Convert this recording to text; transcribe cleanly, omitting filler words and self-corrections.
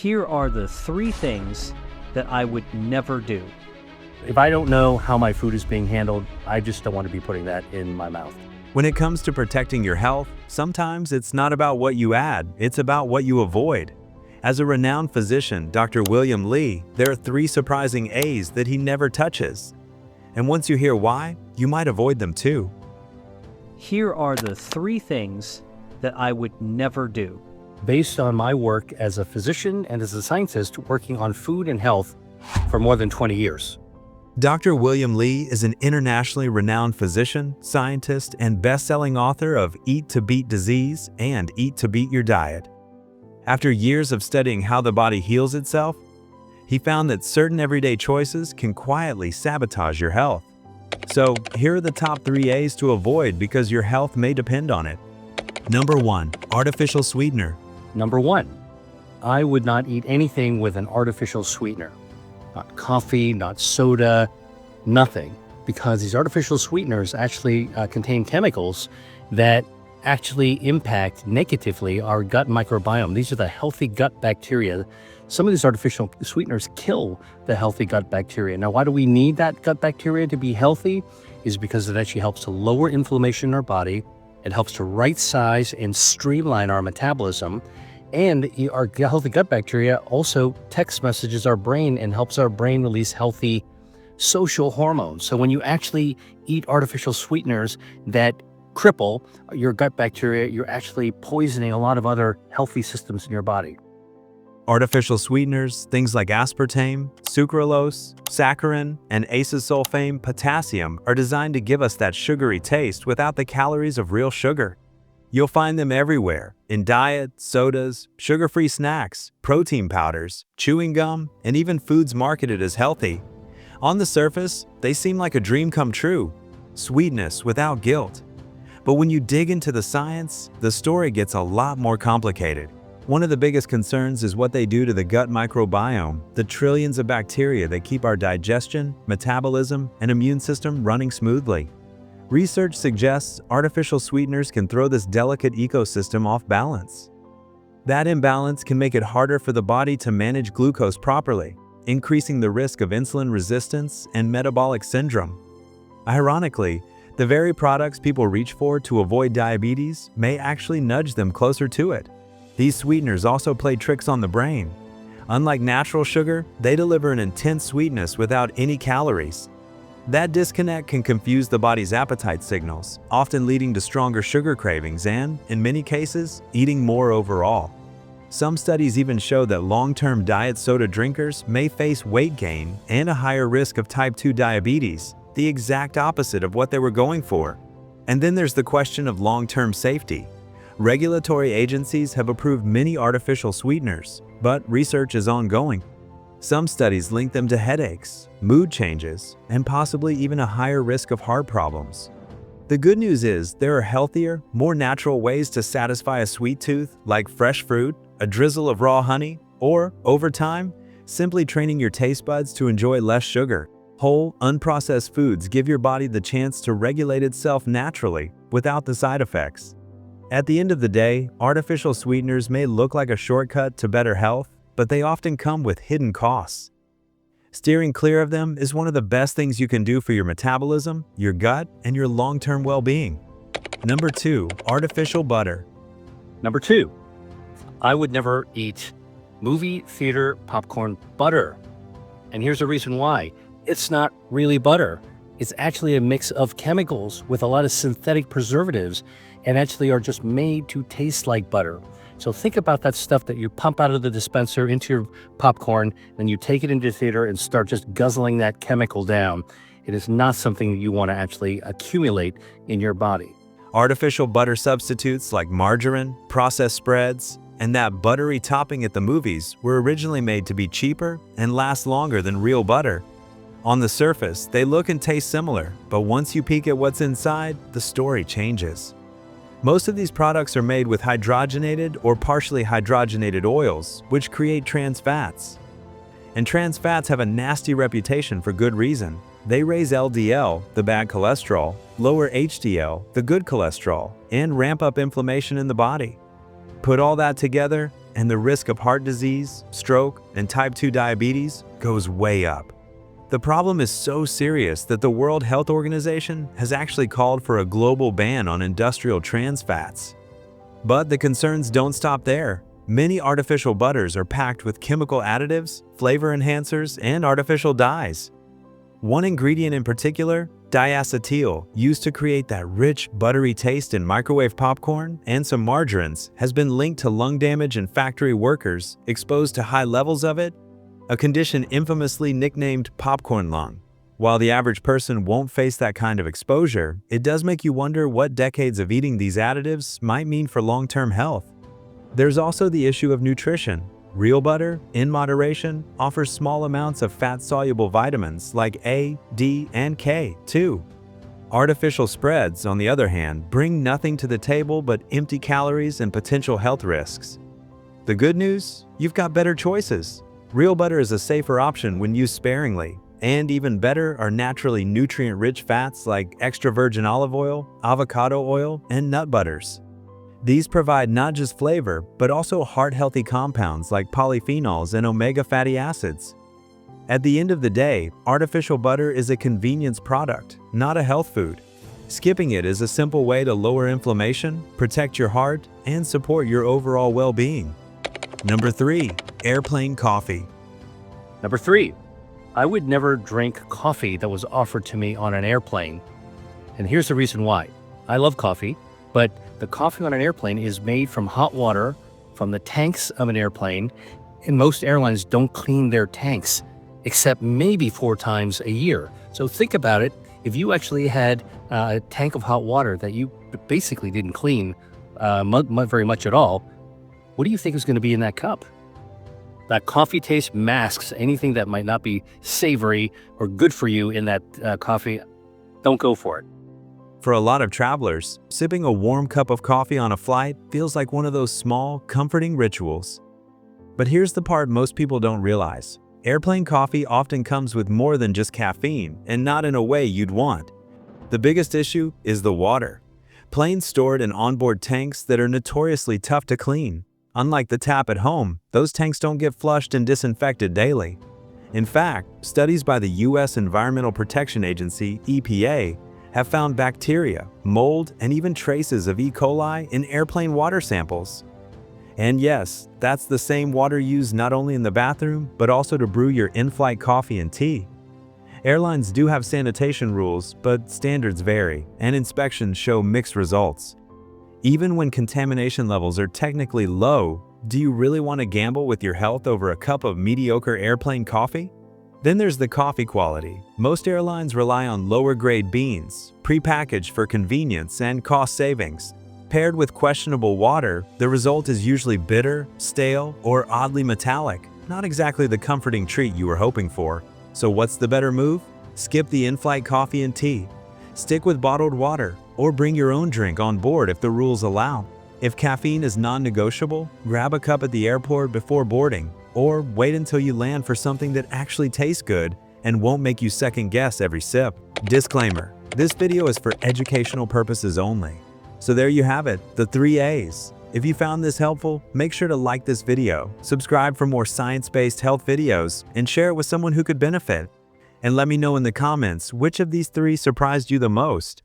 Here are the 3 things that I would never do. If I don't know how my food is being handled, I just don't want to be putting that in my mouth. When it comes to protecting your health, sometimes it's not about what you add, it's about what you avoid. As a renowned physician, Dr. William Li, there are 3 surprising A's that he never touches. And once you hear why, you might avoid them too. Here are the 3 things that I would never do. Based on my work as a physician and as a scientist working on food and health for more than 20 years. Dr. William Li is an internationally renowned physician, scientist, and best-selling author of Eat to Beat Disease and Eat to Beat Your Diet. After years of studying how the body heals itself, he found that certain everyday choices can quietly sabotage your health. So, here are the top 3 A's to avoid because your health may depend on it. Number 1. Artificial sweetener. Number 1, I would not eat anything with an artificial sweetener. Not coffee, not soda, nothing. Because these artificial sweeteners actually contain chemicals that actually impact negatively our gut microbiome. These are the healthy gut bacteria. Some of these artificial sweeteners kill the healthy gut bacteria. Now, why do we need that gut bacteria to be healthy? Is because it actually helps to lower inflammation in our body. It helps to right size and streamline our metabolism. And our healthy gut bacteria also text messages our brain and helps our brain release healthy social hormones. So when you actually eat artificial sweeteners that cripple your gut bacteria, you're actually poisoning a lot of other healthy systems in your body. Artificial sweeteners, things like aspartame, sucralose, saccharin, and acesulfame potassium are designed to give us that sugary taste without the calories of real sugar. You'll find them everywhere, in diet, sodas, sugar-free snacks, protein powders, chewing gum, and even foods marketed as healthy. On the surface, they seem like a dream come true, sweetness without guilt. But when you dig into the science, the story gets a lot more complicated. One of the biggest concerns is what they do to the gut microbiome, the trillions of bacteria that keep our digestion, metabolism, and immune system running smoothly. Research suggests artificial sweeteners can throw this delicate ecosystem off balance. That imbalance can make it harder for the body to manage glucose properly, increasing the risk of insulin resistance and metabolic syndrome. Ironically, the very products people reach for to avoid diabetes may actually nudge them closer to it. These sweeteners also play tricks on the brain. Unlike natural sugar, they deliver an intense sweetness without any calories. That disconnect can confuse the body's appetite signals, often leading to stronger sugar cravings and, in many cases, eating more overall. Some studies even show that long-term diet soda drinkers may face weight gain and a higher risk of type 2 diabetes, the exact opposite of what they were going for. And then there's the question of long-term safety. Regulatory agencies have approved many artificial sweeteners, but research is ongoing. Some studies link them to headaches, mood changes, and possibly even a higher risk of heart problems. The good news is there are healthier, more natural ways to satisfy a sweet tooth, like fresh fruit, a drizzle of raw honey, or, over time, simply training your taste buds to enjoy less sugar. Whole, unprocessed foods give your body the chance to regulate itself naturally, without the side effects. At the end of the day, artificial sweeteners may look like a shortcut to better health, but they often come with hidden costs. Steering clear of them is one of the best things you can do for your metabolism, your gut, and your long-term well-being. Number 2. Artificial butter. Number 2, I would never eat movie theater popcorn butter. And here's the reason why. It's not really butter. It's actually a mix of chemicals with a lot of synthetic preservatives and actually are just made to taste like butter. So think about that stuff that you pump out of the dispenser into your popcorn, then you take it into the theater and start just guzzling that chemical down. It is not something that you want to actually accumulate in your body. Artificial butter substitutes like margarine, processed spreads, and that buttery topping at the movies were originally made to be cheaper and last longer than real butter. On the surface, they look and taste similar, but once you peek at what's inside, the story changes. Most of these products are made with hydrogenated or partially hydrogenated oils, which create trans fats. And trans fats have a nasty reputation for good reason. They raise LDL, the bad cholesterol, lower HDL, the good cholesterol, and ramp up inflammation in the body. Put all that together, and the risk of heart disease, stroke, and type 2 diabetes goes way up. The problem is so serious that the World Health Organization has actually called for a global ban on industrial trans fats. But the concerns don't stop there. Many artificial butters are packed with chemical additives, flavor enhancers, and artificial dyes. One ingredient in particular, diacetyl, used to create that rich, buttery taste in microwave popcorn and some margarines, has been linked to lung damage in factory workers exposed to high levels of it, a condition infamously nicknamed popcorn lung. While the average person won't face that kind of exposure, it does make you wonder what decades of eating these additives might mean for long-term health. There's also the issue of nutrition. Real butter, in moderation, offers small amounts of fat-soluble vitamins like A, D, and K, too. Artificial spreads, on the other hand, bring nothing to the table but empty calories and potential health risks. The good news? You've got better choices. Real butter is a safer option when used sparingly, and even better are naturally nutrient-rich fats like extra virgin olive oil, avocado oil, and nut butters. These provide not just flavor, but also heart-healthy compounds like polyphenols and omega fatty acids. At the end of the day, artificial butter is a convenience product, not a health food. Skipping it is a simple way to lower inflammation, protect your heart, and support your overall well-being. Number 3. Airplane coffee. Number 3. I would never drink coffee that was offered to me on an airplane. And here's the reason why. I love coffee, but the coffee on an airplane is made from hot water from the tanks of an airplane, and most airlines don't clean their tanks, except maybe 4 times a year. So think about it. If you actually had a tank of hot water that you basically didn't clean very much at all, what do you think is going to be in that cup? That coffee taste masks anything that might not be savory or good for you in that coffee. Don't go for it. For a lot of travelers, sipping a warm cup of coffee on a flight feels like one of those small, comforting rituals. But here's the part most people don't realize. Airplane coffee often comes with more than just caffeine, and not in a way you'd want. The biggest issue is the water. Planes stored in onboard tanks that are notoriously tough to clean. Unlike the tap at home, those tanks don't get flushed and disinfected daily. In fact, studies by the U.S. Environmental Protection Agency, EPA, have found bacteria, mold, and even traces of E. coli in airplane water samples. And yes, that's the same water used not only in the bathroom, but also to brew your in-flight coffee and tea. Airlines do have sanitation rules, but standards vary, and inspections show mixed results. Even when contamination levels are technically low, do you really want to gamble with your health over a cup of mediocre airplane coffee? Then there's the coffee quality. Most airlines rely on lower-grade beans, prepackaged for convenience and cost savings. Paired with questionable water, the result is usually bitter, stale, or oddly metallic, not exactly the comforting treat you were hoping for. So what's the better move? Skip the in-flight coffee and tea. Stick with bottled water, or bring your own drink on board if the rules allow. If caffeine is non-negotiable, grab a cup at the airport before boarding, or wait until you land for something that actually tastes good and won't make you second-guess every sip. Disclaimer: this video is for educational purposes only. So there you have it, the 3 A's. If you found this helpful, make sure to like this video, subscribe for more science-based health videos, and share it with someone who could benefit. And let me know in the comments which of these 3 surprised you the most.